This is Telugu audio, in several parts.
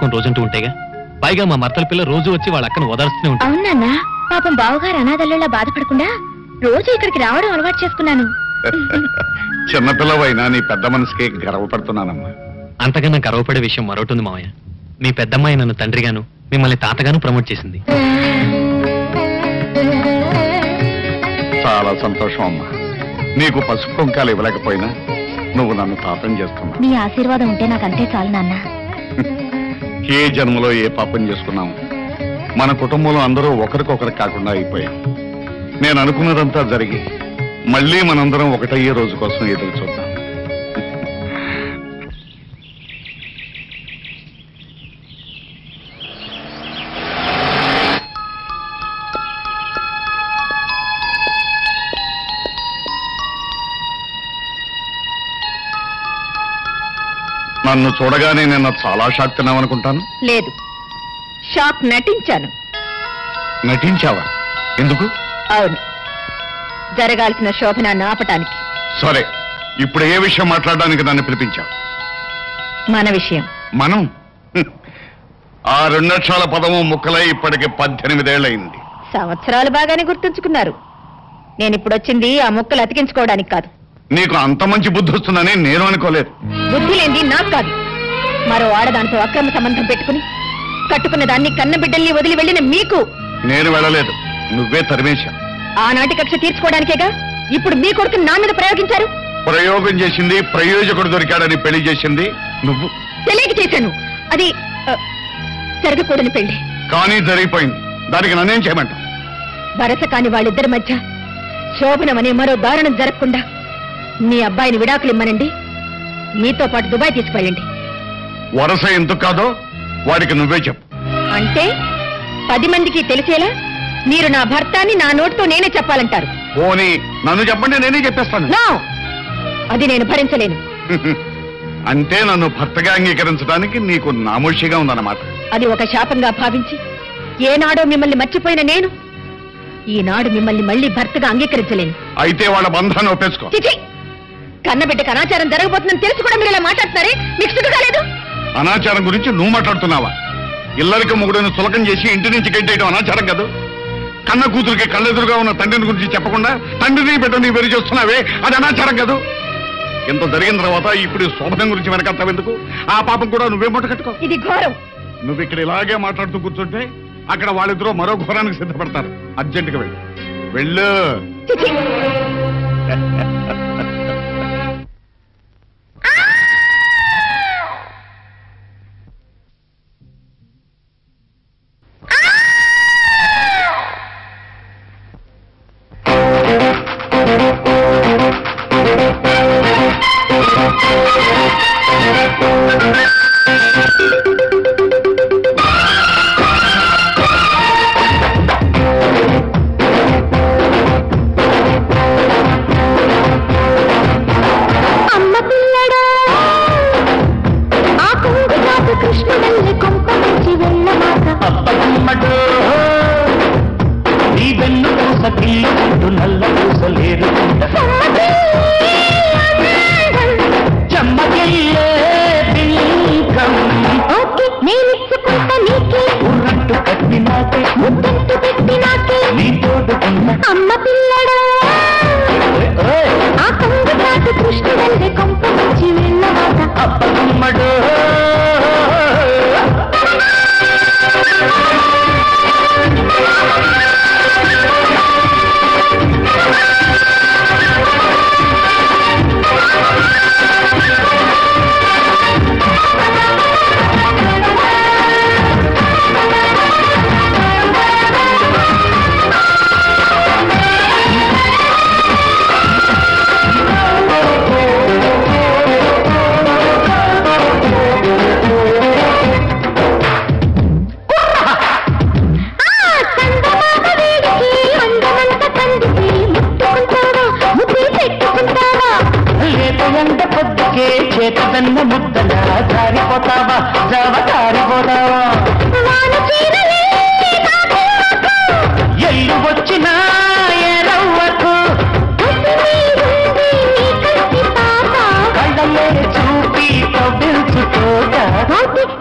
ఓదార్చుకుని రోజంటూ ఉంటేగా. పైగా మా మర్తల పిల్ల రోజు వచ్చి వాళ్ళ అక్కను ఓదార్చుతూనే ఉంటాయి. అవునన్నా, పాపం బావగారు అనాథల్లా బాధపడకుండా రోజు ఇక్కడికి రావడం అలవాటు చేసుకున్నాను. చిన్నపిల్లవైనా నీ పెద్ద మనసుకి గర్వపడుతున్నానమ్మా. అంతకన్నా గర్వపడే విషయం మరొకటి ఉంది మావయ్య. మీ పెద్దమ్మాయి నన్ను తండ్రిగాను, మిమ్మల్ని తాతగాను ప్రమోట్ చేసింది. చాలా సంతోషం అమ్మా. నీకు పసుపు కుంకాలు ఇవ్వలేకపోయినా నువ్వు నన్ను తాతం చేస్తున్నావు. నీ ఆశీర్వాదం ఉంటే నాకు అంతే చాలు నాన్న. ఏ జన్మలో ఏ పాపం చేసుకున్నాము, మన కుటుంబంలో అందరూ ఒకరికొకరు కాకుండా అయిపోయాం. నేను అనుకున్నదంతా జరిగి మళ్ళీ మనందరం ఒకటయ్యే రోజు కోసం ఎదురు చూద్దాం. నన్ను చూడగానే నిన్న చాలా షాక్ తిన్నావనుకుంటాను. లేదు, షాక్ నటించాను. నటించావా? ఎందుకు? అవును, జరగాల్సిన శోభనాన్ని ఆపటానికి. సరే, ఇప్పుడు ఏ విషయం మాట్లాడడానికి నన్ను పిలిపించావు? మన విషయం. మనం ఆ 2 అక్షరాల పదము ముక్కలై ఇప్పటికి 18 ఏళ్ళయింది. సంవత్సరాలు బాగానే గుర్తుంచుకున్నారు. నేను ఇప్పుడు వచ్చింది ఆ ముక్కలు అతికించుకోవడానికి కాదు. నీకు అంత మంచి బుద్ధి వస్తుందని నేను అనుకోలేదు. బుద్ధి లేనిది నాకు కాదు, మరో ఆడదాంతో అక్రమ సంబంధం పెట్టుకుని కట్టుకున్న దాన్ని కన్న బిడ్డల్ని వదిలి వెళ్ళిన మీకు. నేను వెళ్ళలేదు, నువ్వే తరిమేశా. ఆనాటి కక్ష తీర్చుకోవడానికేగా ఇప్పుడు మీ కొడుకుని నా మీద ప్రయోగించారు. ప్రయోగం చేసింది, ప్రయోజకుడు దొరికాడని పెళ్లి చేసింది నువ్వు. తెలియక చేశాను. అది జరగకూడని పెళ్లి. కానీ జరిగిపోయింది. దానికి నన్నేం చేయమంటావు? వరస కాని వాళ్ళిద్దరి మధ్య శోభనమనే మరో దారుణం జరగకుండా మీ అబ్బాయిని విడాకులు ఇమ్మనండి, మీతో పాటు దుబాయ్ తీసుకువెళ్ళండి. వరస ఎందుకు కాదో వాడికి నువ్వే చెప్పు. అంటే 10 మందికి తెలిసేలా మీరు నా భర్తాన్ని నా నోటితో నేనే చెప్పాలంటారు. పోనీ నన్ను చెప్పండి, నేనే చెప్పేస్తాను. నో, అది నేను భరించలేను. అంటే నన్ను భర్తగా అంగీకరించడానికి నీకు నామోషిగా ఉందన్నమాట. అది ఒక శాపంగా భావించి ఏనాడో మిమ్మల్ని మర్చిపోయిన నేను ఈనాడు మిమ్మల్ని మళ్ళీ భర్తగా అంగీకరించలేను. అయితే వాళ్ళ బంధాన్ని ఒప్పేసుకో. చిచి, కన్నబిడ్డకు అనాచారం జరగబోతుందని తెలిసి కూడా మీరు ఇలా మాట్లాడుతున్నారే, మీకు సిగ్గు కాలేదు? అనాచారం గురించి నువ్వు మాట్లాడుతున్నావా? ఇల్లరికి మొగుడును చులకం చేసి ఇంటి నుంచి గెట్టేయడం అనాచారం కాదు. కన్న కూతురికి కళ్ళెదురుగా ఉన్న తండ్రిని గురించి చెప్పకుండా తండ్రిని బిడ్డని వేరు చేస్తున్నావే, అది అనాచారం కాదు. ఇంత జరిగిన తర్వాత ఇప్పుడు శోభనం గురించి వెనకాడతావెందుకు? ఆ పాపం కూడా నువ్వే మూట కట్టుకో. ఇది ఘోరం. నువ్వు ఇక్కడ ఇలాగే మాట్లాడుతూ కూర్చుంటే అక్కడ వాళ్ళిద్దరూ మరో ఘోరానికి సిద్ధపడతారు. అర్జెంటుగా వెళ్ళు, వెళ్ళు.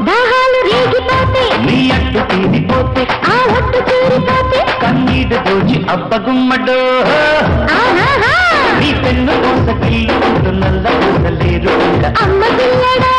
దాహాలు రేగి నీ అట్టు తీరిపోతే ఆ ఒట్టు తీరిపోతే కన్నీడు దోచి అబ్బగుమ్మడో నీ పెన్ను కోసకిల్లు నల్ల పూసలేరు అమ్మ పిల్లడా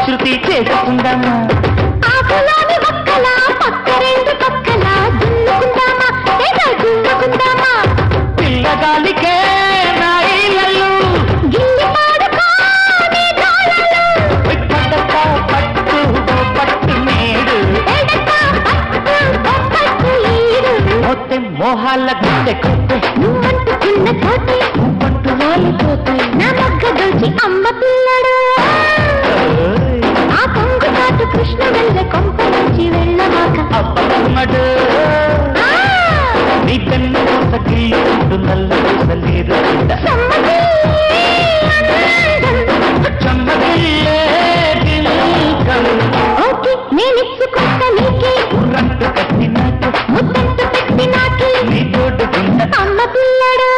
శృతి చేసుకుందామా ఆకులోని పక్కలా పక్క రెండు పక్కలా దున్నుకుందామా దున్నుకుందామా పిల్లగాలికే నా ఇళ్ళలు గిల్లి పాడుకోని గాలలు పట్టక పట్టు పట్టు నేడు ఎడక పట్టు పట్టు ఈడు మొత్తం మోహాల గుండె కొట్టే నువ్వంటుకున్న తోటి పట్టు వాలిపోతే నా మొగ్గ దొల్చి అమ్మ పిల్లడు ఆ కొంగు చాటు కృష్ణ వెళ్ళ కొంప నుంచి వెళ్ళమాక అబ్బమ్మడు నీ పెన్ను కోసకిల్లు నల్ల పూసలేరు సమ్మతి చమ్మదిల్లే ఓకే నేనిచ్చుకుంటా నీకే ఉర్రంటు కట్టినట్టు ముద్దంటు పెట్టినాకే నీ తోడుకున్న అమ్మ పిల్లడు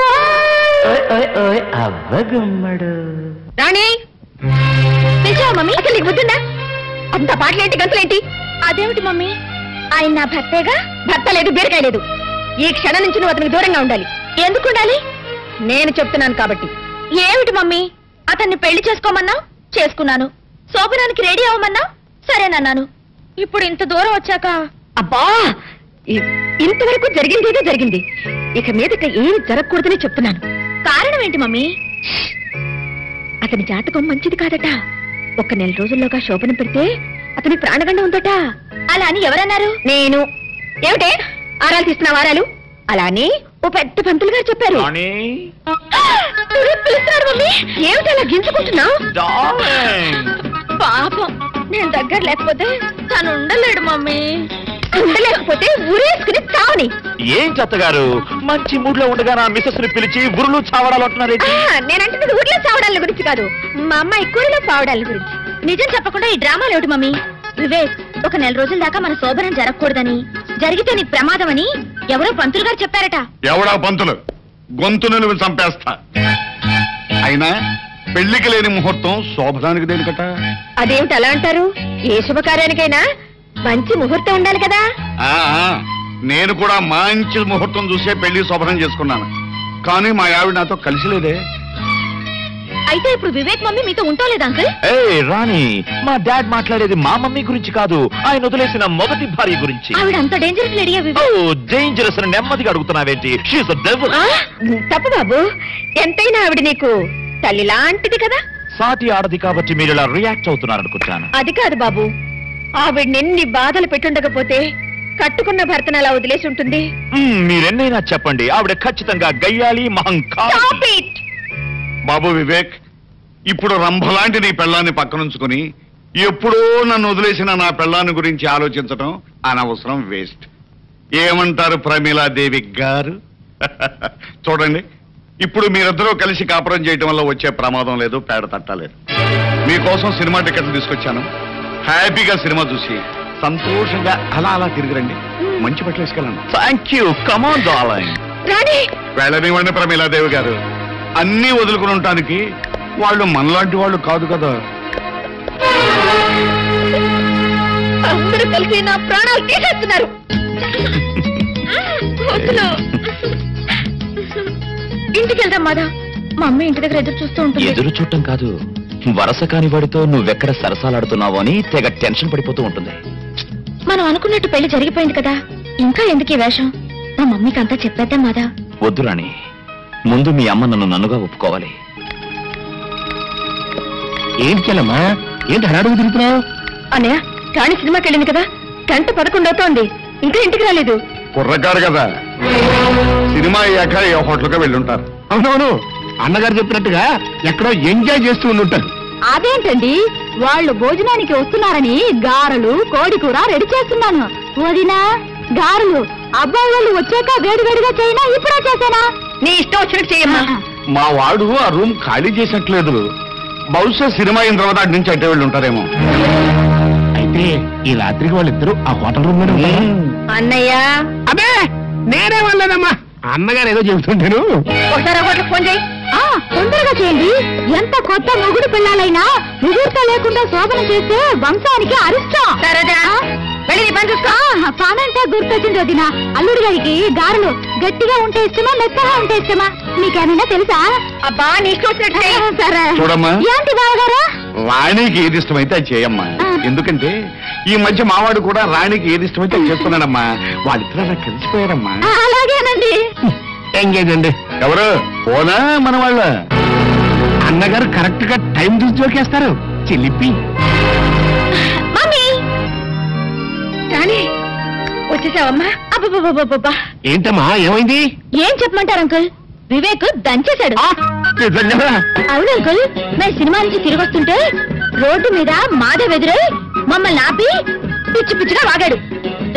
అవ్వగుమ్మడు రాణి పిలిచావా మమ్మీ అసలు నీకు బుద్ధిందా అంత పాటలేంటి గంతులేంటి అదేమిటి మమ్మీ ఆయన నా భర్తేగా భర్త లేదు బీరకాయ లేదు ఈ క్షణం నుంచి నువ్వు అతనికి దూరంగా ఉండాలి ఎందుకు ఉండాలి నేను చెప్తున్నాను కాబట్టి ఏమిటి మమ్మీ అతన్ని పెళ్లి చేసుకోమన్నా చేసుకున్నాను శోభనానికి రెడీ అవ్వమన్నా సరేనన్నాను ఇప్పుడు ఇంత దూరం వచ్చాక అబ్బా ఇంతవరకు జరిగిందేదో జరిగింది ఇక మీదట ఏం జరగకూడదని చెప్తున్నాను కారణం ఏంటి మమ్మీ అతని జాతకం మంచిది కాదట 1 నెల రోజుల్లోగా శోభనం పెడితే అతని ప్రాణగండం ఉందట అలా అని ఎవరన్నారు నేను ఏమిటే ఆరాలు తీస్తున్న వారాలు అలా అని ఓ పెద్ద పంతులు గారు చెప్పారు పిలుస్తున్నాడు మమ్మీ ఏమిటి అలా గింజుకుంటున్నావు పాపం నేను దగ్గర లేకపోతే తను ఉండలేడు మమ్మీ ఉండలేకపోతే ఊరేసుకుని చావని ఏం చెత్తగారు మంచి మూడ్ లో ఉండగా నా మిసెస్ ని పిలిచి ఉరులు చావడాలు అంటున్నారు నేనంటున్నది ఊర్లో చావడాల గురించి కాదు మా అమ్మాయి కూరలో చావడాల గురించి నిజం చెప్పకుండా ఈ డ్రామాలు ఏమిటి మమ్మీ వివేక్ 1 నెల రోజుల దాకా మన శోభనం జరగకూడదని జరిగితే నీకు ప్రమాదం అని ఎవరో పంతులు గారు చెప్పారట ఎవడా పంతులు గొంతును నువ్వు చంపేస్తా అయినా పెళ్లికి లేని ముహూర్తం శోభనానికి దేనికట అదేమిటి అలా అంటారు ఏ శుభకార్యానికైనా మంచి ముహూర్తం ఉండాలి కదా నేను కూడా మంచి ముహూర్తం చూసే పెళ్లి శోభనం చేసుకున్నాను కానీ మా ఆవిడ నాతో కలిసి లేదే అయితే ఇప్పుడు వివేక్ మమ్మీ మీతో ఉంటోలేదు అంకుల్ రాణి మా డాడ్ మాట్లాడేది మా మమ్మీ గురించి కాదు ఆయన వదిలేసిన మొదటి భార్య గురించి ఆవిడ అంత డేంజరస్ లేడీయా వివేక్ డేంజరస్ అని నెమ్మదిగా అడుగుతున్నావేంటి తప్పు బాబు ఎంతైనా ఆవిడ నీకు తల్లి లాంటిది కదా సాటి ఆడది కాబట్టి మీరు ఇలా రియాక్ట్ అవుతున్నారు అనుకుంటాను అది కాదు బాబు ఆవిడెన్ని బాధలు పెట్టుండకపోతే కట్టుకున్న భర్తను అలా వదిలేసి ఉంటుంది మీరెన్నైనా చెప్పండి ఆవిడ ఖచ్చితంగా గయ్యాలి మహంకాళి బాబు వివేక్ ఇప్పుడు రంభలాంటి నీ పెళ్ళాన్ని పక్కనుంచుకుని ఎప్పుడో నన్ను వదిలేసిన నా పెళ్ళాన్ని గురించి ఆలోచించడం అనవసరం వేస్ట్ ఏమంటారు ప్రమీలాదేవి గారు చూడండి ఇప్పుడు మీరిద్దరూ కలిసి కాపురం చేయటం వల్ల వచ్చే ప్రమాదం లేదు పేడ తట్టలేదు మీకోసం సినిమా టికెట్లు తీసుకొచ్చాను హ్యాపీగా సినిమా చూసి సంతోషంగా అలా అలా తిరిగిరండి మంచి బట్టలు వేసుకెళ్ళండి thank you come on darling వెళ్ళనివ్వండి ప్రమీలాదేవి గారు అన్నీ వదులుకుని ఉండటానికి వాళ్ళు మనలాంటి వాళ్ళు కాదు కదా అందరూ కలిసి నా ప్రాణాలు తీసేస్తున్నారు ఇంటికి వెళ్దాం మాదా మా అమ్మ ఇంటి దగ్గర ఎదురు చూస్తూ ఉంటుంది ఎదురు చూడటం కాదు వరస కాని వాడితో నువ్వెక్కడ సరసాలాడుతున్నావు అని తెగ టెన్షన్ పడిపోతూ ఉంటుంది మనం అనుకున్నట్టు పెళ్లి జరిగిపోయింది కదా ఇంకా ఎందుకు ఈ వేషం మా మమ్మీకి అంతా చెప్పేద్దాం మాదా వద్దు రాణి ముందు మీ అమ్మ నన్నుగా ఒప్పుకోవాలి ఏంటి చెల్లమ్మా ఏంటి హడాడుగు తిరుగుతున్నావు అన్నయ్య రాణి సినిమాకి వెళ్ళింది కదా 11:00 అవుతోంది ఇంకా ఇంటికి రాలేదు కుర్రకారు కదా సినిమా అయ్యాక ఏ హోటల్గా వెళ్ళుంటారు. అవునవును, అన్నగారు చెప్పినట్టుగా ఎక్కడో ఎంజాయ్ చేస్తూ ఉండుంటారు. అదేంటండి, వాళ్ళు భోజనానికి వస్తున్నారని గారెలు కోడి కూర రెడీ చేస్తున్నాను. వదినా, గారెలు అబ్బాయి వాళ్ళు వచ్చాక వేడివేడిగా చేయనా ఇప్పుడే చేసానా? నీ ఇష్టం వచ్చినట్టు చేయమ్మా. మా వాడు ఆ రూమ్ ఖాళీ చేసినట్లేదు. బహుశా సినిమా అయిన తర్వాత అటు నుంచి అట్టే వెళ్ళి ఉంటారేమో. అయితే ఈ రాత్రికి వాళ్ళిద్దరూ ఆ హోటల్ రూమ్ లోనే ఉంటారా? అన్నయ్య, అబ్బే నేనే వాళ్ళదమ్మా, అన్నగారు ఏదో చెబుతుంటాను. ఒకసారి హోటల్ ఫోన్ చేయి. తొందరగా చేయండి. ఎంత కొత్త మొగుడు పిల్లలైనా ముహూర్తం లేకుండా శోభన చేస్తే వంశానికి అరిష్టం. పానంటే గుర్తొచ్చింది వదినా. అల్లుడి గారికి గారెలు గట్టిగా ఉంటే ఇష్టమా మెత్తగా ఉంటే ఇష్టమా మీకేమైనా తెలుసా? అబ్బా నీకు సరే. చూడమ్మా, ఏంటి బావగారా? రాణికి ఏది ఇష్టమైతే అది చేయమ్మా. ఎందుకంటే ఈ మధ్య మావాడు కూడా రాణికి ఏది ఇష్టమైతే అది చేస్తున్నాడమ్మా. వాళ్ళిద్దరూ అలా కలిసిపోయారమ్మా. అలాగేనండి. ఎంగేజ్ అండి. ఎవరు పోనా మన వాళ్ళ? అన్నగారు కరెక్ట్ గా టైం చూసి జోకేస్తారు. చిలిపి మమ్మీ రాణి వచ్చేసావమ్మా. అబ్బబ్బబ్బబ్బబ్బా, ఏంటమ్మా ఏమైంది? ఏం చెప్పమంటారు అంకుల్? వివేక్ దంచేశాడు. నిజంగా? అవును అంకుల్, మేము సినిమా నుంచి తిరిగి వస్తుంటే రోడ్డు మీద మాధవ్ ఎదురై మమ్మల్ని ఆపి పిచ్చి పిచ్చిగా వాగాడు.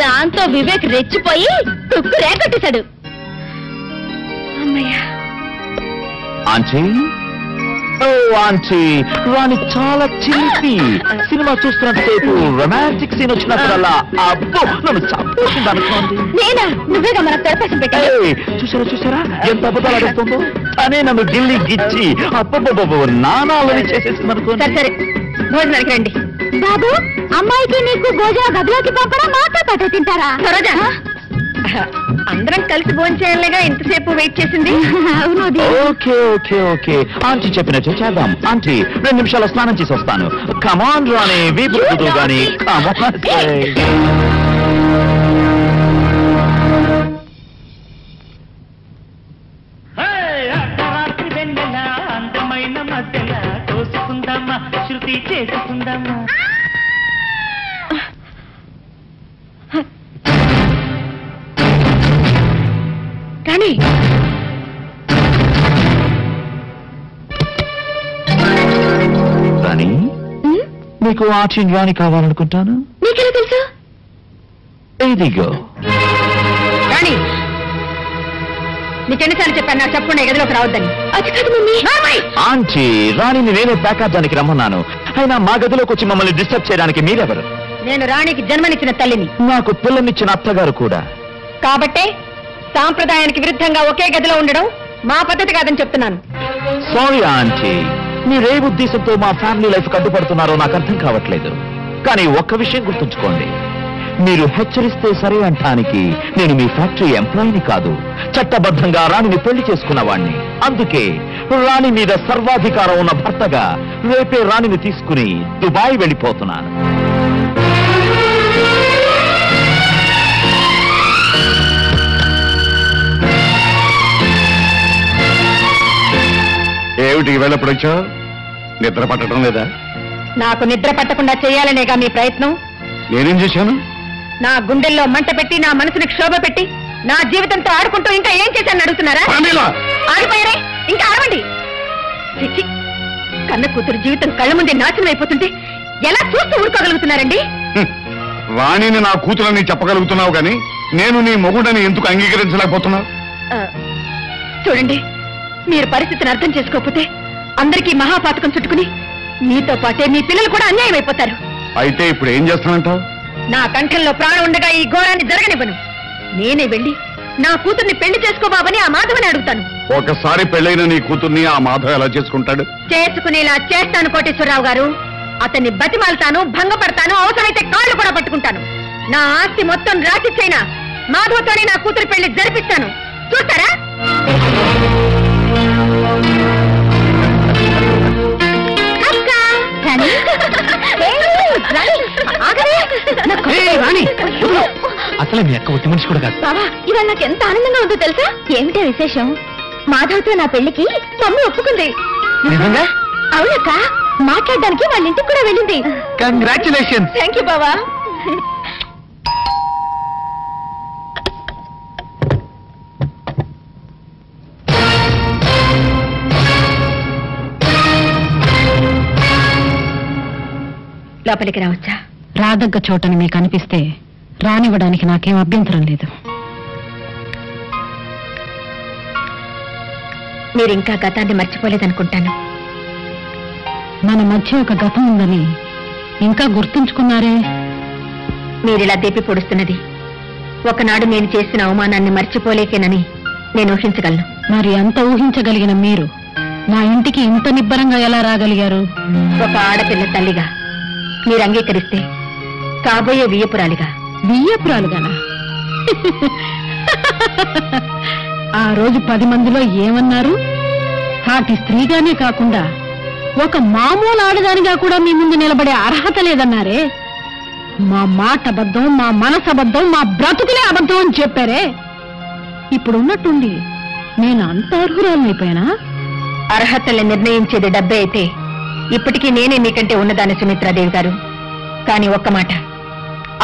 దాంతో వివేక్ రెచ్చిపోయి తుక్కు రేకట్టేశాడు. అమ్మయ్యా. ఆంటీ, ఓ ఆంటీ, రాణి చాలా చిలిపి. సినిమా చూస్తున్నసేపు రొమాంటిక్ సీన్ వచ్చినప్పుడల్లా అబ్బో నన్ను చంపేసింది అనుకోండి. నేనా? నువ్వేగా మనకు తెరపేసం పెట్టావు. చూసారా చూసారా ఎంత అబద్ధాలు ఆడుతుందో. తనే నన్ను గిల్లి గిచ్చి అబ్బబ్బబ్బో నానాలని చేసేసింది అనుకోండి. సరే సరే, భోజనానికి రండి. బాబు, అమ్మాయికి నీకు భోజన గదిలోకి పంపడం మాతో పాటు తింటారా? సరోజా, అందరం కలిసి భోజనం చేయాలిగా ఇంతసేపు వెయిట్ చేసింది. అవును. ఓకే ఓకే ఓకే, ఆంటీ చెప్పినట్టు చేద్దాం. ఆంటీ 2 నిమిషాల స్నానం చేసి వస్తాను. కమాన్ రాణి, వీపు గాని కమాన్. అందమైన మధ్యన తోసుకుందామా, శృతి చేసుకుందామా. రాణి, రాణి, నీకు ఆంటీ రాణి కావాలనుకుంటాను. నీకెలా తెలుసు? ఇదిగో. రాణి, నీకెన్నిసార్లు చెప్పాను నాకు చెప్పకుండా గదిలోకి రావద్దని? అది కాదు మమ్మీ. ఆంటీ, రాణిని నేనే ప్యాకాజానికి రమ్మన్నాను. అయినా మా గదిలోకి వచ్చి మమ్మల్ని డిస్టర్బ్ చేయడానికి మీరెవరు? నేను రాణికి జన్మనిచ్చిన తల్లిని. నాకు పిల్లనిచ్చిన అత్తగారు కూడా. కాబట్టే సాంప్రదాయానికి విరుద్ధంగా ఒకే గదిలో ఉండడం మా పద్ధతి కాదని చెప్తున్నాను. సారీ ఆంటీ, మీరే ఉద్దేశంతో మా ఫ్యామిలీ లైఫ్ కట్టుపడుతున్నారో నాకు అర్థం కావట్లేదు. కానీ ఒక్క విషయం గుర్తుంచుకోండి, మీరు హెచ్చరిస్తే సరే అంటానికి నేను మీ ఫ్యాక్టరీ ఎంప్లాయీని కాదు, చట్టబద్ధంగా రాణిని పెళ్లి చేసుకున్నవాణ్ణి. అందుకే రాణి మీద సర్వాధికారం ఉన్న భర్తగా రేపే రాణిని తీసుకుని దుబాయ్ వెళ్ళిపోతున్నాను. ఏమిటి వేళప్పుడు వచ్చావు? నిద్ర పట్టడం లేదా? నాకు నిద్ర పట్టకుండా చేయాలనేగా మీ ప్రయత్నం. నేనేం చేశాను? నా గుండెల్లో మంట పెట్టి నా మనసుని క్షోభ పెట్టి నా జీవితంతో ఆడుకుంటూ ఇంకా ఏం చేశానని అడుగుతున్నారా? ఆగిపోయారే, ఇంకా ఆడవండి. చిచ్చి, కన్న కూతురు జీవితం కళ్ళ ముందే నాశనం అయిపోతుంటే ఎలా చూస్తూ ఊరుకోగలుగుతున్నారండి? రాణిని నా కూతురని చెప్పగలుగుతున్నావు కానీ నేను నీ మొగుడని ఎందుకు అంగీకరించలేకపోతున్నావు? చూడండి, మీరు పరిస్థితిని అర్థం చేసుకోకపోతే అందరికీ మహాపాతకం చుట్టుకుని మీతో పాటే మీ పిల్లలు కూడా అన్యాయం అయిపోతారు. అయితే ఇప్పుడు ఏం చేస్తానంటావు? నా కంఠంలో ప్రాణం ఉండగా ఈ ఘోరాన్ని జరగనివ్వను. నేనే వెళ్ళి నా కూతుర్ని పెళ్లి చేసుకోబాబని ఆ మాధవని అడుగుతాను. ఒకసారి పెళ్ళైన నీ కూతుర్ని ఆ మాధవ్ ఎలా చేసుకుంటాడు? చేసుకునేలా చేస్తాను కోటేశ్వరరావు గారు. అతన్ని బతిమాలతాను, భంగపడతాను, అవసరమైతే కాళ్ళు కూడా పట్టుకుంటాను. నా ఆస్తి మొత్తం రాసిచ్చైనా మాధవతోనే నా కూతురు పెళ్లి జరిపిస్తాను. చూస్తారా? అసలు మీ అక్క ఒట్టి మనిషి కూడా కాదు. బాబా, ఇవాళ నాకు ఎంత ఆనందంగా ఉందో తెలుసా? ఏమిటో విశేషం? మాధవ్తో నా పెళ్లికి మమ్మీ ఒప్పుకుంది. నిజంగా? అవునక్క, మాట్లాడడానికి వాళ్ళ ఇంటికి కూడా వెళ్ళింది. కంగ్రాచులేషన్. థ్యాంక్ యూ బాబా. లోపలికి రావచ్చా? రాదగ్గ చోటని మీకు అనిపిస్తే రానివ్వడానికి నాకేం అభ్యంతరం లేదు. మీరింకా గతాన్ని మర్చిపోలేదనుకుంటాను. మన మధ్య ఒక గతం ఉందని ఇంకా గుర్తుంచుకున్నారే. మీరిలా దేపి పొడుస్తున్నది ఒకనాడు నేను చేసిన అవమానాన్ని మర్చిపోలేకేనని నేను ఊహించగలను. మరి అంత ఊహించగలిగిన మీరు నా ఇంటికి ఇంత నిబ్బరంగా ఎలా రాగలిగారు? ఒక ఆడపిల్ల తల్లిగా మీరు అంగీకరిస్తే కాబోయే వియ్యపురాలిగా. వియ్యపురాలుగానా? ఆ రోజు 10 మందిలో ఏమన్నారు? సాటి స్త్రీగానే కాకుండా ఒక మామూలు ఆడదానిగా కూడా మీ ముందు నిలబడే అర్హత లేదన్నారే. మా మాట అబద్ధం, మా మనసు అబద్ధం, మా బ్రతుకులే అబద్ధం అని చెప్పారే. ఇప్పుడున్నట్టుండి నేను అంత అర్హురాలైపోయానా? అర్హతల్ని నిర్ణయించేది డబ్బే అయితే ఇప్పటికీ నేనే మీకంటే ఉన్నదాన్ని సుమిత్రాదేవి గారు. కానీ ఒక్క మాట,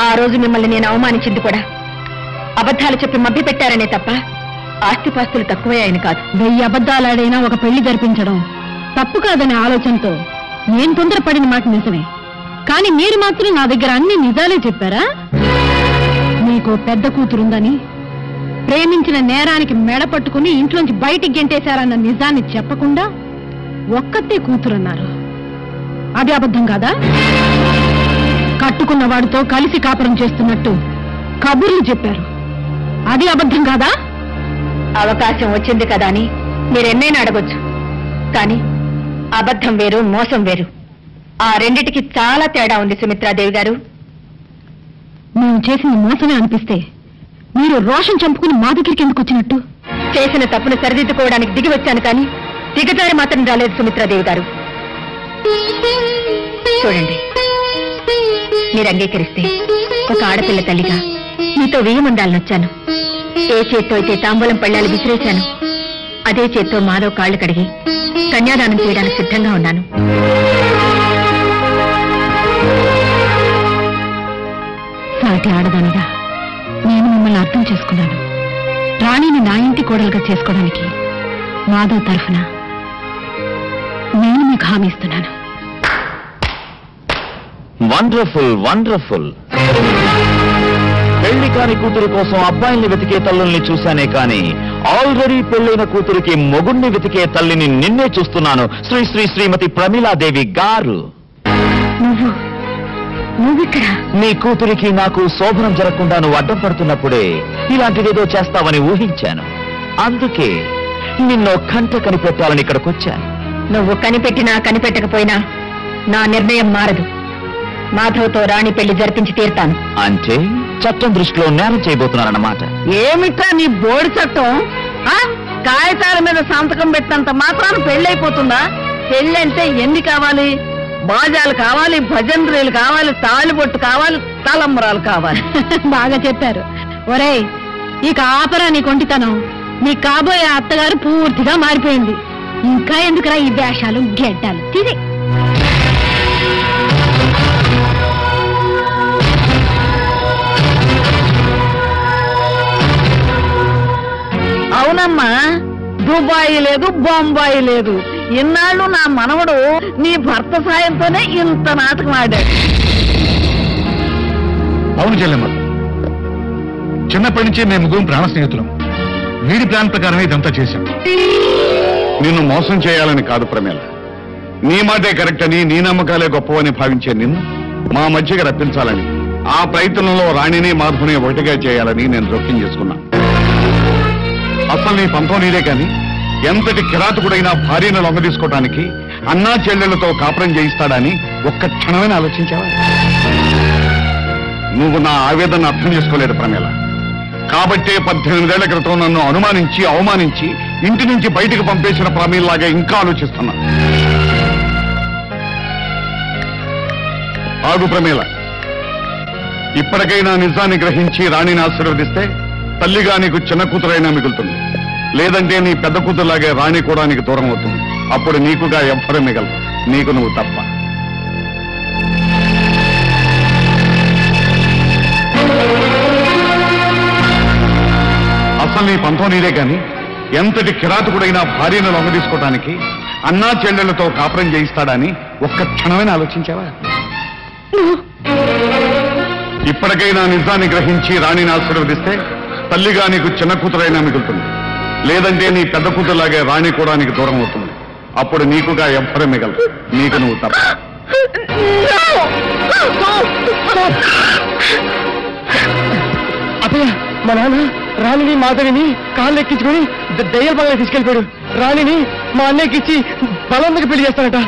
ఆ రోజు మిమ్మల్ని నేను అవమానించింది కూడా అబద్ధాలు చెప్పి మభ్య పెట్టారనే తప్ప ఆస్తిపాస్తులు తక్కువే ఆయన కాదు. 1000 అబద్ధాలాడైనా ఒక పెళ్లి జరిపించడం తప్పు కాదనే ఆలోచనతో నేను తొందరపడిన మాట నిజమే. కానీ మీరు మాత్రం నా దగ్గర అన్ని నిజాలే చెప్పారా? మీకు పెద్ద కూతురుందని, ప్రేమించిన నేరానికి మెడ పట్టుకుని ఇంట్లోంచి బయటికి గెంటేశారన్న నిజాన్ని చెప్పకుండా ఒక్కతే కూతురన్నారు. అది అబద్ధం కాదా? కట్టుకున్న వాడితో కలిసి కాపురం చేస్తున్నట్టు కబుర్లు చెప్పారు. అది అబద్ధం కాదా? అవకాశం వచ్చింది కదా అని మీరెన్నైనా అడగొచ్చు. కానీ అబద్ధం వేరు, మోసం వేరు. ఆ రెండిటికి చాలా తేడా ఉంది సుమిత్రాదేవి గారు. మేము చేసిన మోసమే అనిపిస్తే మీరు రోషం చంపుకుని మా దగ్గరికి ఎందుకు వచ్చినట్టు? చేసిన తప్పును సరిదిద్దుకోవడానికి దిగి వచ్చాను, కానీ దిగజారి మాత్రం రాలేదు సుమిత్రాదేవి గారు. చూడండి, మీరు అంగీకరిస్తే ఒక ఆడపిల్ల తల్లిగా మీతో వేయమందాలని వచ్చాను. ఏ చేత్తో అయితే తాంబూలం పళ్ళాలు విసిరేశాను, అదే చేత్తో మాలో కాళ్లు కడిగి కన్యాదానం చేయడానికి సిద్ధంగా ఉన్నాను. సాటి ఆడదానిగా నేను మిమ్మల్ని అర్థం చేసుకున్నాను. రాణిని నా ఇంటి కోడలుగా చేసుకోవడానికి మాధవ్ తరఫున నేను మీకు హామీ ఇస్తున్నాను. Wonderful, wonderful. పెళ్లి కాని కూతురు కోసం అబ్బాయిల్ని వెతికే తల్లుల్ని చూశానే కానీ ఆల్రెడీ పెళ్లైన కూతురికి మొగుణ్ణి వెతికే తల్లిని నిన్నే చూస్తున్నాను. శ్రీ శ్రీ శ్రీమతి ప్రమీలాదేవి గారు. నువ్విక్కడ? నీ కూతురికి నాకు శోభనం జరగకుండా నువ్వు అడ్డం పడుతున్నప్పుడే ఇలాంటిదేదో చేస్తావని ఊహించాను. అందుకే నిన్ను కంట కనిపెట్టాలని ఇక్కడికొచ్చాను. నువ్వు కనిపెట్టినా కనిపెట్టకపోయినా నా నిర్ణయం మారదు. మాధవ్తో రాణి పెళ్లి జరిపించి తీరుతాను. అంటే చట్టం దృష్టిలో నేరం చేయబోతున్నారన్నమాట. ఏమిటా నీ బోర్డు చట్టం? కాగితాల మీద సంతకం పెట్టినంత మాత్రాన పెళ్ళైపోతుందా? పెళ్ళంటే ఎన్ని కావాలి? బాజాలు కావాలి, భజంత్రీలు కావాలి, తాళిబొట్టు కావాలి, తలంబరాలు కావాలి. బాగా చెప్పారు. ఒరేయ్, ఇక ఆపరా నీ కొంటితనం. నీ కాబోయే అత్తగారు పూర్తిగా మారిపోయింది. ఇంకా ఎందుకురా ఈ వేషాలు, గెడ్డాలు? తీరే. అవునమ్మా, దుబాయి లేదు, బొంబాయి లేదు. ఇన్నాళ్ళు నా మనవడు నీ భర్త సాయంతోనే ఇంత నాటకం ఆడాడు. అవును చెల్లెమ్మ, చిన్నప్పటి నుంచి మేము ముగ్గురం ప్రాణ స్నేహితులం. వీడి ప్లాన్ ప్రకారమే ఇదంతా చేశాం. నిన్ను మోసం చేయాలని కాదు ప్రమేల. నీ మాటే కరెక్ట్ అని, నీ నమ్మకాలే గొప్పవని భావించే నిన్ను మా మధ్యకి రప్పించాలని, ఆ ప్రయత్నంలో రాణిని మాధుని ఒకటిగా చేయాలని నేను జోక్యం చేసుకున్నా. అసలు నీ పంపం నీదే కానీ ఎంతటి కిరాతకుడైనా భార్యను లొంగ తీసుకోవడానికి అన్నా చెల్లెళ్లతో కాపురం చేయిస్తాడని ఒక్క క్షణమైనా ఆలోచించావా? నువ్వు నా ఆవేదన అర్థం చేసుకోలేదు ప్రమేల. కాబట్టే 18 ఏళ్ల క్రితం నన్ను అనుమానించి అవమానించి ఇంటి నుంచి బయటకు పంపేసిన ప్రమేల్లాగా ఇంకా ఆలోచిస్తున్నా. ఆగు ప్రమేల, ఇప్పటికైనా నిజాన్ని గ్రహించి రాణిని ఆశీర్వదిస్తే తల్లిగా నీకు చిన్న కూతురైనా మిగులుతుంది. లేదంటే నీ పెద్ద కూతురులాగే రాణి కూడా నీకు దూరం అవుతుంది. అప్పుడు నీకుగా ఎవ్వరూ మిగలదు, నీకు నువ్వు తప్ప. అసలు నీ పంతం నీదే కానీ ఎంతటి కిరాతకుడైనా భార్యను లొంగ తీసుకోవడానికి అన్నా చెల్లెళ్లతో కాపురం చేయిస్తాడని ఒక్క క్షణమైనా ఆలోచించావా? ఇప్పటికైనా నిజాన్ని గ్రహించి రాణిని ఆశీర్వదిస్తే తల్లిగా నీకు చిన్న కూతురైనా మిగులుతుంది. లేదంటే నీ పెద్ద కూతురులాగే రాణి కూడా నీకు దూరం అవుతుంది. అప్పుడు నీకుగా ఎవ్వరూ మిగలరు. నీకు నువ్వు తప్ప. అతయ్య, మా నాన్న రాణిని మాధవిని కాళ్ళు ఎక్కించుకొని దయ్యాల పగల తీసుకెళ్ళిపోయాడు. రాణిని మా అన్నయ్యకి ఇచ్చి బలంగా పెళ్లి చేస్తాడట.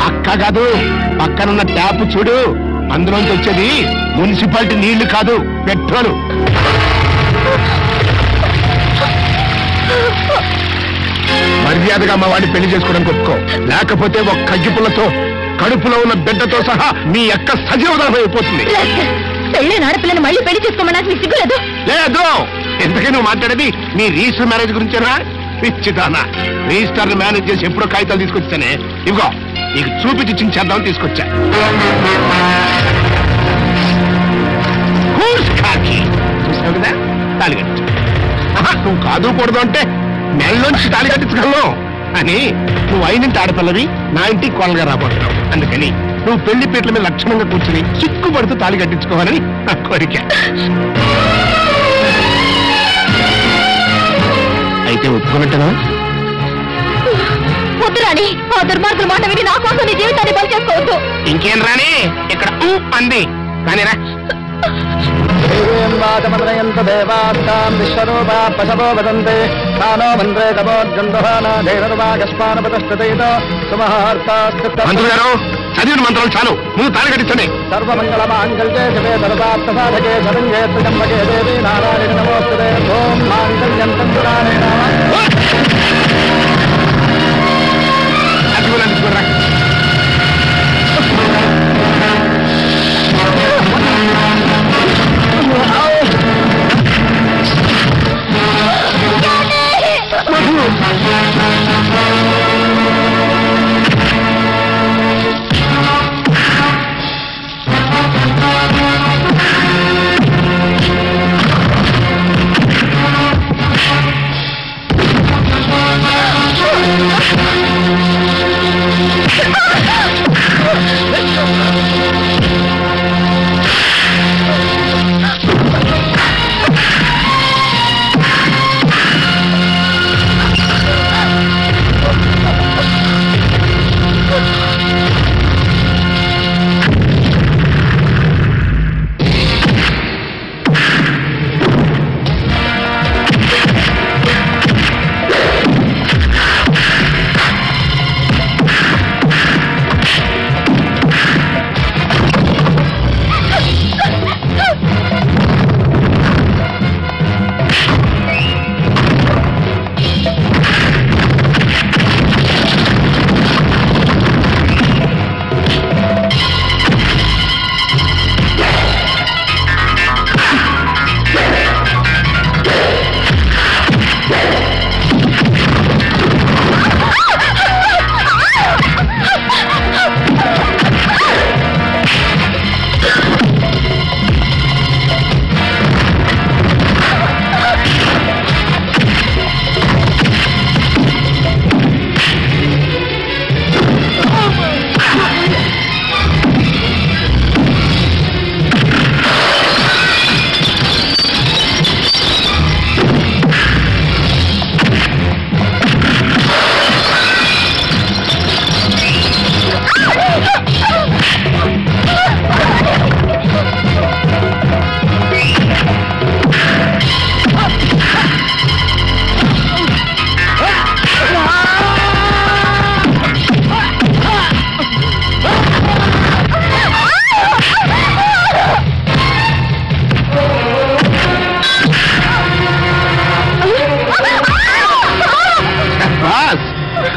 అక్క కాదు, పక్కనున్న ట్యాప్ చూడు, అందులోంచి వచ్చేది మున్సిపాలిటీ నీళ్లు కాదు, పెట్రోలు. మర్యాదగా మా వాడిని పెళ్లి చేసుకోవడానికి ఒప్పుకో, లేకపోతే ఒక కగ్గిపుల్లతో కడుపులో ఉన్న బిడ్డతో సహా మీ అక్క సజీవదనం అయిపోతుంది. పెళ్ళైన ఆడపిల్లని మళ్ళీ పెళ్లి చేసుకోమన్నా నీకు సిగ్గులేదు? లేదు. ఎందుకే నువ్వు మాట్లాడేది నీ రిజిస్టర్ మ్యారేజ్ గురించేనా? పిచ్చిదానా, రిజిస్టర్ మేనేజ్ చేసి ఎప్పుడో కాగితాలు తీసుకొచ్చానే, ఇదిగో నీకు చూపించి చించేద్దామని తీసుకొచ్చా. చూసావు కదా, తాళి కట్టించు. నువ్వు కాదు కూడదు అంటే నెలలోంచి తాళి కట్టించగలను అని నువ్వు అయినంటి ఆడపిల్లవి, నా ఇంటికి కోళ్ళగా రాబోతున్నావు. అందుకని నువ్వు పెళ్లి పీటల మీద లక్షణంగా కూర్చుని సిగ్గుపడుతూ తాళి కట్టించుకోవాలని నా కోరిక. అయితే ఒప్పుకున్నట్టనా? వద్దు రాణి, ఆ దుర్మార్గుల మాట విని నా కోసం నీ జీవితాన్ని బలి చేసుకోవద్దు. ఇంకేం రాని, ఇక్కడ అంది కానీ రా. మంత్రులు గారు, చదివిన మంత్రాలు చాలు, ముందు తాళి కట్టించండి. సర్వమంగళ మాంగళ్యే శివే సర్వార్థ సాధకే శరణ్యే త్ర్యంబకే దేవి నారాయణ నమోస్తుతే. ఓం మాంగళ్యం తంతురాణే నమః.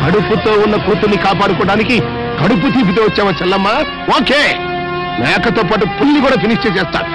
కడుపుతో ఉన్న కూతుర్ని కాపాడుకోవడానికి కడుపు తీపితో వచ్చావా చెల్లమ్మ? ఓకే, మేకతో పాటు పుల్లి కూడా ఫినిష్ చేసేస్తాను.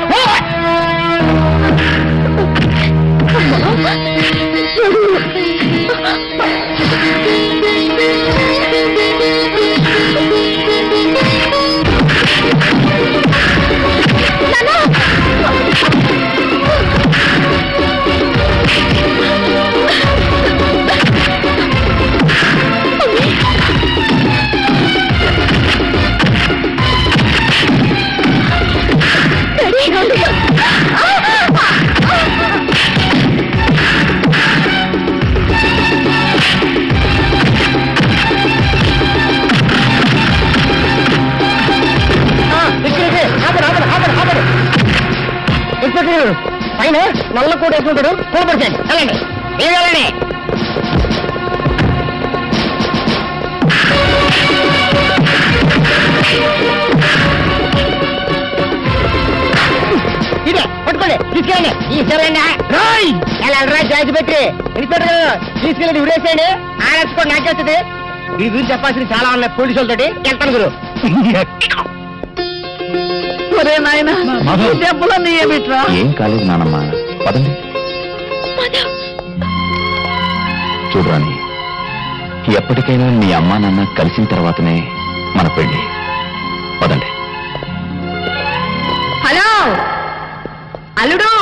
ఆయన నల్ల కోట్ వేసుకుంటాడు, కోపడిచండి. వెళ్ళండి, మీరు వెళ్ళండి. ఇదే పట్టుకోండి, తీసుకెళ్ళండి. తీసుకెళ్ళండి. ఎలా జాయిన్ పెట్టి ఇన్స్పెక్టర్ తీసుకెళ్ళండి, విడేసేయండి. ఆడేసుకోండి, నాకే వస్తుంది. ఈ గురించి చెప్పాల్సింది చాలా ఉన్నాయి పోలీసు వాళ్ళతోటి. వెళ్తాను గురు. ఒరే నాయన, దెబ్బలన్నీ ఏమిట్రా? ఏం కాలేదు నానమ్మ, పదండి. చూడరాని, ఎప్పటికైనా మీ అమ్మా నాన్న కలిసిన తర్వాతనే మన పెళ్లి. పదండి. హలో అల్లుడు,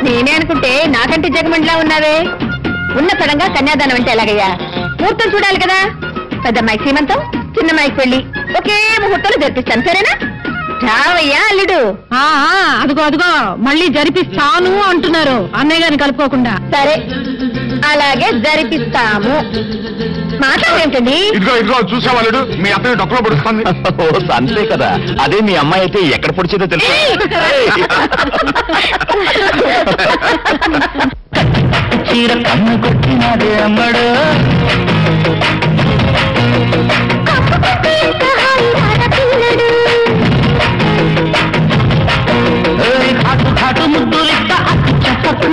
నేనే అనుకుంటే నాకంటే జగమండిలా ఉన్నావే. ఉన్న పడంగా కన్యాదానం అంటే ఎలాగయ్యా? ముహూర్తం చూడాలి కదా. పెద్దమ్మాయికి సీమంతం, చిన్నమ్మాయికి పెళ్లి ఒకే ముహూర్తంలో జరిపిస్తాను, సరేనా? రావయ్యా అల్లుడు. అదిగో అదిగో మళ్ళీ జరిపిస్తాను అంటున్నారు, అన్నయ్య గారిని కలుపుకోకుండా. సరే, అలాగే జరిపిస్తాము. మాట్లాడేంటండి? ఇదిగో చూసేవాళ్ళు మీ అత్తయ్య డొక్కలో పడుస్తుంది. అంతే కదా, అదే మీ అమ్మాయి అయితే ఎక్కడ పొడిచేదో తెలుసు. చీర కన్ను కొట్టినదే అమ్మడు, ఘాటు ఘాటు ముద్దులిస్తా అచ్చు చెప్పకు.